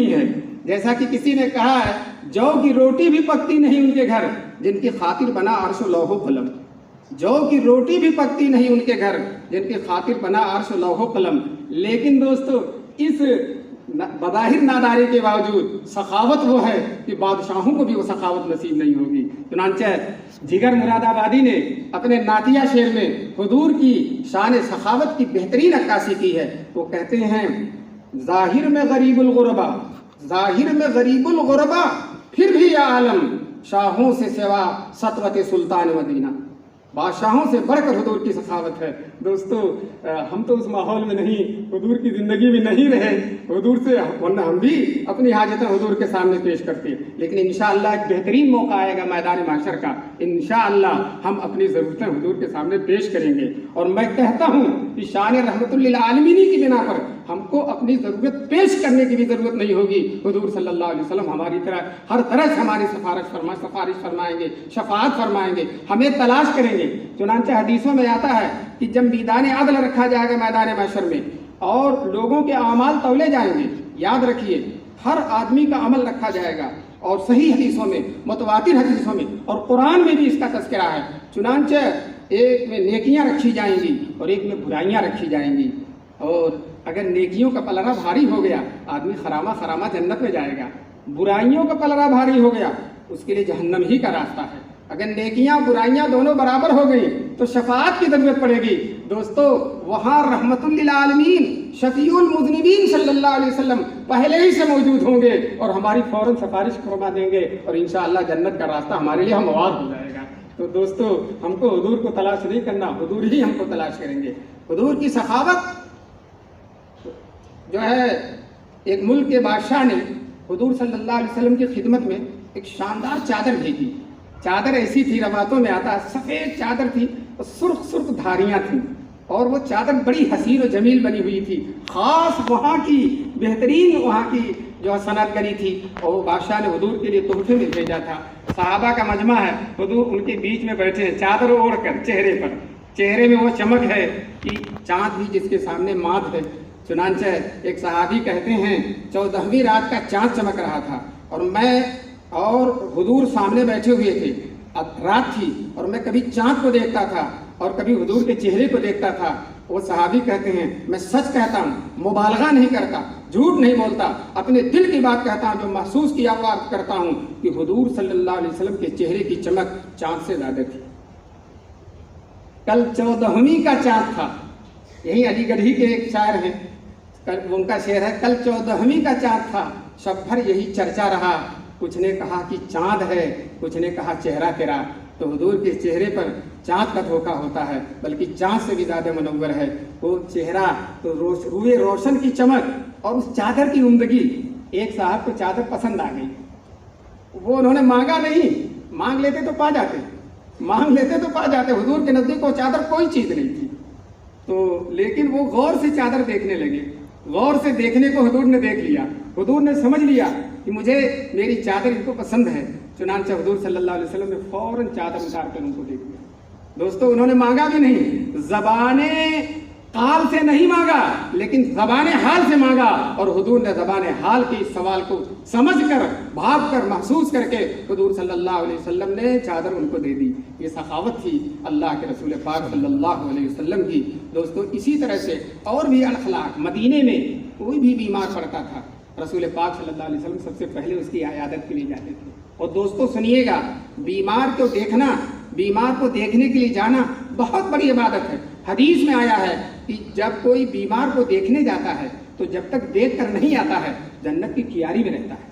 نہیں ہے. جیسا کہ کسی نے کہا ہے جو کی روٹی بھی پکتی نہیں ان کے گھر جن کی خاطر بنا عرش و لوح و قلم. جو کی روٹی بھی پکتی نہیں ان کے گھر جن کی خاطر بنا عرش و لوح و قلم. لیکن دوستو اس بظاہر ناداری کے باوجود سخاوت وہ ہے کہ بادشاہوں کو بھی وہ سخاوت نصیب نہیں ہوگی. چنانچہ جگر مراد آبادی نے اپنے نعتیہ شعر میں حضور کی شان سخاوت کی بہترین عکاسی کی ہے. وہ کہتے ہیں ظاہر میں غریب الغربا، ظاہر میں غریب الغربا پھر بھی یا عالم شاہوں سے سوا سطوت سلطان مدینہ. بادشاہوں سے بڑھ کر حضور کی سخاوت ہے. دوستو ہم تو اس ماحول میں نہیں، حضور کی زندگی میں نہیں رہے حضور سے، ورنہ ہم بھی اپنی حاجتیں حضور کے سامنے پیش کرتے ہیں. لیکن انشاءاللہ ایک بہترین موقع آئے گا میدان محشر کا، انشاءاللہ ہم اپنی ضرورتیں حضور کے سامنے پیش کریں گے. اور میں کہتا ہوں کہ شان رحمت للعالمین کی بنا پر ہم کو اپنی ضرورت پیش کرنے کی بھی ضرورت نہیں ہوگی. حضور صلی اللہ علیہ وسلم ہماری ہر طرح سے ہماری سفارش فرمائیں گے، شفاعت فرمائیں گے، ہمیں تلاش کریں گے. چنانچہ حدیثوں میں آتا ہے کہ جب میدان عدل رکھا جائے گا میدان محشر میں اور لوگوں کے اعمال تولے جائیں گے، یاد رکھیے ہر آدمی کا عمل رکھا جائے گا. اور صحیح حدیثوں میں، متواتر حدیثوں میں اور قرآن میں بھی اس کا تذکرہ ہے. چنانچہ ایک میں نیکیاں رکھی جائیں گی اور ایک میں برائیاں رکھی جائیں گی. اور اگر نیکیوں کا پلڑا بھاری ہو گیا آدمی خرامہ جنت میں جائے گا. برائیوں کا پلڑا بھاری ہو گیا اس کے لیے جہنم ہی کا راستہ ہے. اگر نیکیاں برائیاں دونوں برابر ہو گئی تو شفاعت کی ضرورت پڑے گی. دوستو وہاں رحمت للعالمین شفیع المذنبین صلی اللہ علیہ وسلم پہلے ہی سے موجود ہوں گے اور ہماری فوراً سفارش فرما دیں گے اور انشاءاللہ جنت کا راستہ ہمارے لیے ہموار ہو جائے گا. تو دوستو ہم کو حضور کو تلاش نہیں کرنا، حضور ہی ہم کو تلاش کریں گے. حضور کی سخاوت جو ہے، ایک ملک کے بادشاہ نے حضور صلی اللہ علیہ وسلم کی خدمت میں ایک شاندار چادر بھیجی. چادر ایسی تھی، روایتوں میں آتا ہے سفید چادر تھی اور سرخ دھاریاں تھیں اور وہ چادر بڑی حسین و جمیل بنی ہوئی تھی. خاص وہاں کی بہترین وہاں کی جو صنعت کری تھی اور وہ بادشاہ نے حضور کے لیے تحفے میں بھیجا تھا. صحابہ کا مجمع ہے، حضور ان کے بیچ میں بیٹھے ہیں چادر اوڑھ کر، چہرے میں وہ چمک ہے کہ چاند بھی جس کے سامنے مات ہے. چنانچہ ایک صحابی کہتے ہیں 14ویں رات کا چاند چمک رہا تھا اور میں اور حضور سامنے بیٹھے ہوئے تھے. اب رات تھی اور میں کبھی چاند کو دیکھتا تھا اور کبھی حضور کے چہرے کو دیکھتا تھا. وہ صحابی کہتے ہیں میں سچ کہتا ہوں، مبالغہ نہیں کرتا، جھوٹ نہیں بولتا، اپنے دل کی بات کہتا ہوں، جو محسوس کیا ہوا کرتا ہوں کہ حضور صلی اللہ علیہ وسلم کے چہرے کی چمک چاند سے زیادہ تھی. کل 14ویں کا چاند تھا. یہی علی گڑھی کے ایک شاعر ہیں، ان کا شعر ہے کل 14ویں کا چاند تھا، شب بھر یہی چرچا رہا، کچھ نے کہا کہ چاند ہے، کچھ نے کہا چہرہ تیرا. تو حضور کے چہرے پر چاند کا دھوکہ ہوتا ہے، بلکہ چاند سے بھی زیادہ منور ہے وہ چہرہ. تو روئے روشن کی چمک اور اس چادر کی عمدگی. ایک صاحب کو چادر پسند آ گئی، وہ انہوں نے مانگا نہیں، مانگ لیتے تو پا جاتے، حضور کے نزدیک وہ چادر کوئی چیز نہیں تھی. تو لیکن وہ غور سے چادر دیکھنے لگے. غور سے دیکھنے کو حضور نے دیکھ لیا، حضور نے سمجھ لیا کہ مجھے میری چادر ان کو پسند ہے. چنانچہ حضور صلی اللہ علیہ وسلم نے فوراً چادر اتار کر ان کو دے دیا. دوستو انہوں نے مانگا بھی نہیں، زبان قال سے نہیں مانگا لیکن زبان حال سے مانگا اور حضور نے زبان حال کے اس سوال کو سمجھ کر، بھاپ کر، محسوس کر کے حضور صلی اللہ علیہ وسلم نے چادر ان کو دے دی. یہ سخاوت تھی اللہ کے رسول پاک صلی اللہ علیہ وسلم کی. دوستو اسی طرح سے اور بھی اخلاق. مدینے میں کوئی بھی بیمار پڑتا تھا، رسول پاک صلی اللہ علیہ وسلم سب سے پہلے اس کی عیادت کے لیے جاتے تھے. اور دوستو سنیے گا، بیمار کو دیکھنا، بیمار کو دیکھنے کے لیے جانا بہت بڑی عبادت ہے. حدیث میں آیا ہے کہ جب کوئی بیمار کو دیکھنے جاتا ہے تو جب تک دیکھ کر نہیں آتا ہے جنت کی کیاری میں رہتا ہے.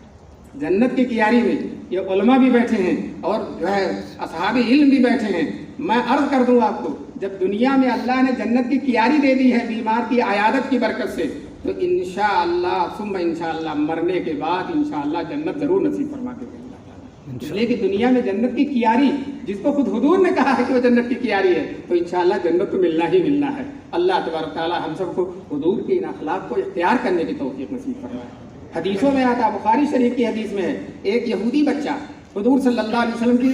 جنت کی کیاری میں یہ علماء بھی بیٹھے ہیں اور جو ہے اصحاب علم بھی بیٹھے ہیں. میں عرض کر دوں آپ کو، جب دنیا میں اللہ نے جنت کی کیاری دے دی ہے بیمار کی عیادت کی برکت سے، تو انشاءاللہ ثم انشاءاللہ مرنے کے بعد انشاءاللہ جنت ضرور نصیب فرما دے گا. اس لیے کہ دنیا میں جنت کی کیاری جس کو خود حضور نے کہا ہے کہ وہ جنت کی کیاری ہے، تو انشاءاللہ جنت تو ملنا ہی ملنا ہے. اللہ تبارک تعالی ہم سب کو حضور کے ان اخلاق کو اختیار کرنے کی توفیق نصیب فرمائے. حدیثوں میں آتا، بخاری شریف کی حدیث میں ہے، ایک یہودی بچہ حضور صلی اللہ علیہ وسلم کی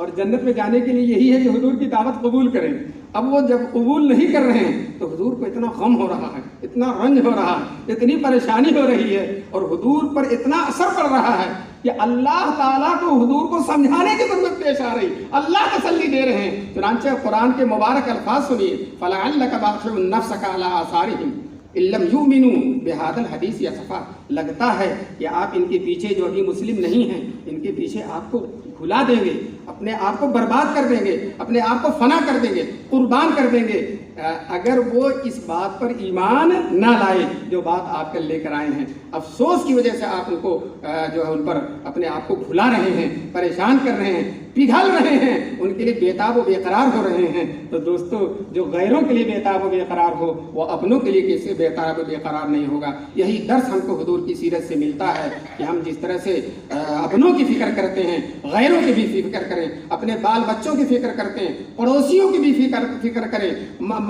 اور جنت میں جانے کے لیے یہی ہے کہ حضور کی دعوت قبول کریں۔ اب وہ جب قبول نہیں کر رہے ہیں تو حضور کو اتنا غم ہو رہا ہے، اتنا رنج ہو رہا ہے، اتنی پریشانی ہو رہی ہے، اور حضور پر اتنا اثر پڑ رہا ہے کہ اللہ تعالیٰ کو حضور کو سمجھانے کی ضرورت پیش آ رہی، اللہ تسلی دے رہے ہیں۔ چنانچہ قرآن کے مبارک الفاظ سنیے، فَلَعَلَّكَ بَاخِعٌ نَفْسَكَ عَلَىٰ آثَارِهِمْ إِن لَّمْ يُؤْمِنُوا بِهَٰذَا الْحَدِيثِ أَسَفًا۔ لگتا ہے کہ آپ ان کے پیچھے جو ابھی مسلم نہیں ہیں، ان کے پیچھے آپ کو بھلا دیں گے، اپنے آپ کو برباد کر دیں گے، اپنے آپ کو فنا کر دیں گے، قربان کر دیں گے، اگر وہ اس بات پر ایمان نہ لائے جو بات آپ کل لے کر آئے ہیں۔ افسوس کی وجہ سے آپ ان کو جو ہے ان پر اپنے آپ کو بھلا رہے ہیں، پریشان کر رہے ہیں، پگھل رہے ہیں، ان کے لیے بےتاب و بے قرار ہو رہے ہیں۔ تو دوستو، جو غیروں کے لیے بےتاب و بے قرار ہو وہ اپنوں کے لیے کیسے بےتاب و بے قرار نہیں ہوگا؟ یہی درس ہم کو حضور کی سیرت سے ملتا ہے کہ ہم جس طرح سے اپنوں کی فکر کرتے ہیں، غیروں کی بھی فکر کریں، اپنے بال بچوں کی فکر کرتے ہیں، پڑوسیوں کی بھی فکر کریں،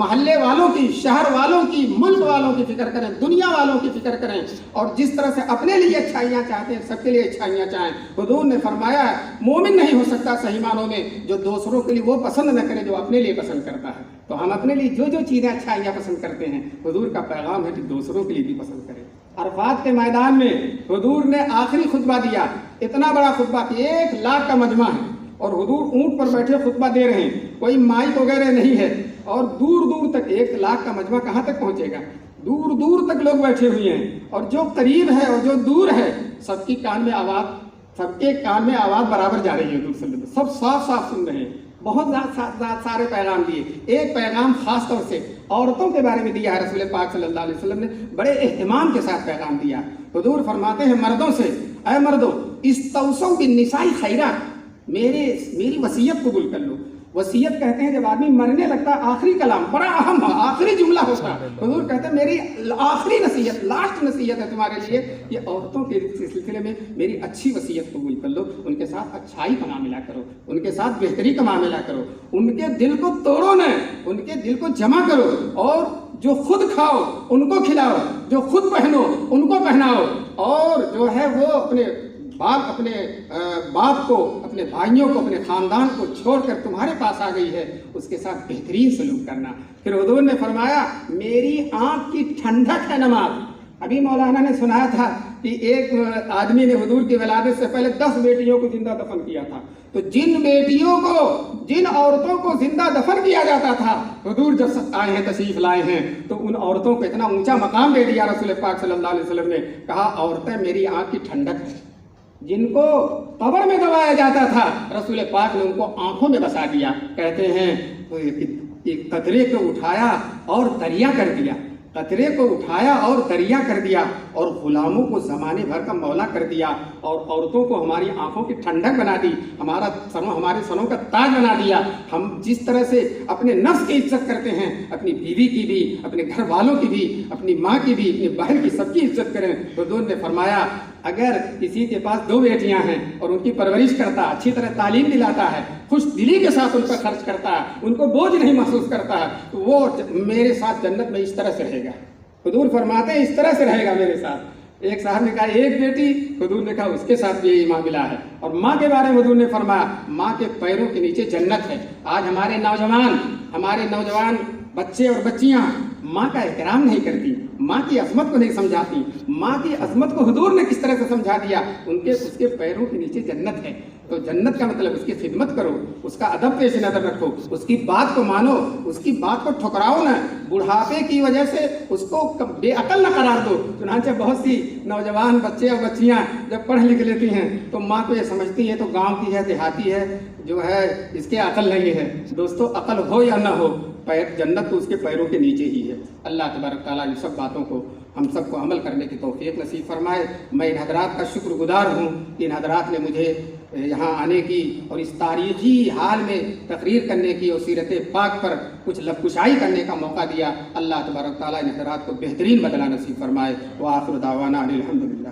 محلے والوں کی، شہر والوں کی، ملک والوں کی فکر کریں، دنیا والوں کی فکر کریں، اور جس طرح سے اپنے لیے اچھائیاں چاہتے ہیں سب کے لیے اچھائیاں چاہیں۔ حضور نے فرمایا ہے مومن نہیں ہو سکتا صحیح معنوں میں جو دوسروں کے لیے وہ پسند نہ کرے جو اپنے لیے پسند کرتا ہے۔ تو ہم اپنے لیے جو جو چیزیں اچھائیاں پسند کرتے ہیں، حضور کا پیغام ہے کہ دوسروں کے لیے بھی پسند کریں۔ عرفات کے میدان میں حضور نے آخری خطبہ دیا، اتنا بڑا خطبہ کہ 1,00,000 کا مجمع ہے، اور حضور اونٹ پر بیٹھے خطبہ دے رہے ہیں، کوئی مائک وغیرہ نہیں ہے، اور دور دور تک 1,00,000 کا مجمع کہاں تک پہنچے گا؟ دور دور تک لوگ بیٹھے ہوئے ہیں، اور جو قریب ہے اور جو دور ہے سب کے کان میں آواز برابر جا رہی ہے۔ حضور صلی اللہ علیہ وسلم سب صاف صاف سن رہے ہیں، بہت سارے پیغام دیے۔ ایک پیغام خاص طور سے عورتوں کے بارے میں دیا ہے، رسول پاک صلی اللہ علیہ وسلم نے بڑے اہتمام کے ساتھ پیغام دیا۔ حضور فرماتے ہیں مردوں سے، اے مردوں، استوصوا بالنساء خیرا، میری وصیت قبول کر لو۔ وصیت کہتے ہیں جب آدمی مرنے لگتا ہے، آخری کلام بڑا اہم ہے، آخری جملہ ہوتا ہے۔ حضور کہتے ہیں میری آخری نصیحت، لاسٹ نصیحت ہے تمہارے لیے کہ عورتوں کے سلسلے میں میری اچھی وصیت قبول کر لو، ان کے ساتھ اچھائی کا معاملہ کرو، ان کے ساتھ بہتری کا معاملہ کرو، ان کے دل کو توڑو نہ، ان کے دل کو جمع کرو، اور جو خود کھاؤ ان کو کھلاؤ، جو خود پہنو ان کو پہناؤ، اور جو ہے وہ اپنے باپ کو، اپنے بھائیوں کو، اپنے خاندان کو چھوڑ کر تمہارے پاس آ گئی ہے، اس کے ساتھ بہترین سلوک کرنا۔ پھر حضور نے فرمایا میری آنکھ کی ٹھنڈک ہے نماز۔ ابھی مولانا نے سنایا تھا کہ ایک آدمی نے حضور کی ولادت سے پہلے 10 بیٹیوں کو زندہ دفن کیا تھا، تو جن بیٹیوں کو، جن عورتوں کو زندہ دفن کیا جاتا تھا، حضور جب آئے ہیں، تشریف لائے ہیں، تو ان عورتوں کو اتنا اونچا مقام دے دیا رسول پاک صلی اللہ علیہ وسلم نے، کہا عورتیں میری آنکھ کی ٹھنڈک ہے۔ جن کو قبر میں دبایا جاتا تھا، رسول پاک نے ان کو آنکھوں میں بسا دیا۔ کہتے ہیں قطرے کو اٹھایا اور دریا کر دیا، قطرے کو اٹھایا اور دریا کر دیا، اور غلاموں کو زمانے بھر کا مولا کر دیا، اور عورتوں کو ہماری آنکھوں کی ٹھنڈک بنا دی، ہمارے سنوں کا تاج بنا دیا۔ ہم جس طرح سے اپنے نفس کی عزت کرتے ہیں، اپنی بیوی کی بھی، اپنے گھر والوں کی بھی، اپنی ماں کی بھی، اپنی بہن کی، سب کی عزت کریں۔ حضور نے فرمایا اگر کسی کے پاس 2 بیٹیاں ہیں اور ان کی پرورش کرتا، اچھی طرح تعلیم دلاتا ہے، خوش دلی کے ساتھ ان پر خرچ کرتا ہے، ان کو بوجھ نہیں محسوس کرتا ہے، تو وہ میرے ساتھ جنت میں اس طرح سے رہے گا۔ حضور فرماتے ہیں اس طرح سے رہے گا میرے ساتھ۔ ایک صاحب نے کہا ایک بیٹی، حضور نے کہا اس کے ساتھ بھی یہی معاملہ ہے۔ اور ماں کے بارے میں حضور نے فرمایا ماں کے پیروں کے نیچے جنت ہے۔ آج ہمارے نوجوان بچے اور بچیاں ماں کا احترام نہیں کرتی، ماں کی عظمت کو نہیں سمجھاتی۔ ماں کی عظمت کو حضور نے کس طرح سے سمجھا دیا، اس کے پیروں کے نیچے جنت ہے۔ تو جنت کا مطلب اس کی خدمت کرو، اس کا ادب پیش نظر رکھو، اس کی بات کو مانو، اس کی بات کو ٹھکراؤ نہ، بڑھاپے کی وجہ سے اس کو بے عقل نہ قرار دو۔ چنانچہ بہت سی نوجوان بچے اور بچیاں جب پڑھ لکھ لیتی ہیں تو ماں کو یہ سمجھتی ہے تو گاؤں کی ہے، دیہاتی ہے، جو ہے اس کے عقل نہیں ہے۔ دوستو عقل ہو یا نہ ہو، جنت تو اس کے پیروں کے نیچے ہی ہے۔ اللہ تبارک تعالیٰ ان سب باتوں کو ہم سب کو عمل کرنے کی توفیق نصیب فرمائے۔ میں ان حضرات کا شکر گزار ہوں کہ ان حضرات نے مجھے یہاں آنے کی اور اس تاریخی حال میں تقریر کرنے کی اور سیرت پاک پر کچھ لب کشائی کرنے کا موقع دیا۔ اللہ تبارک تعالیٰ ان حضرات کو بہترین بدلہ نصیب فرمائے۔ وآخر دعوانا الحمدللہ۔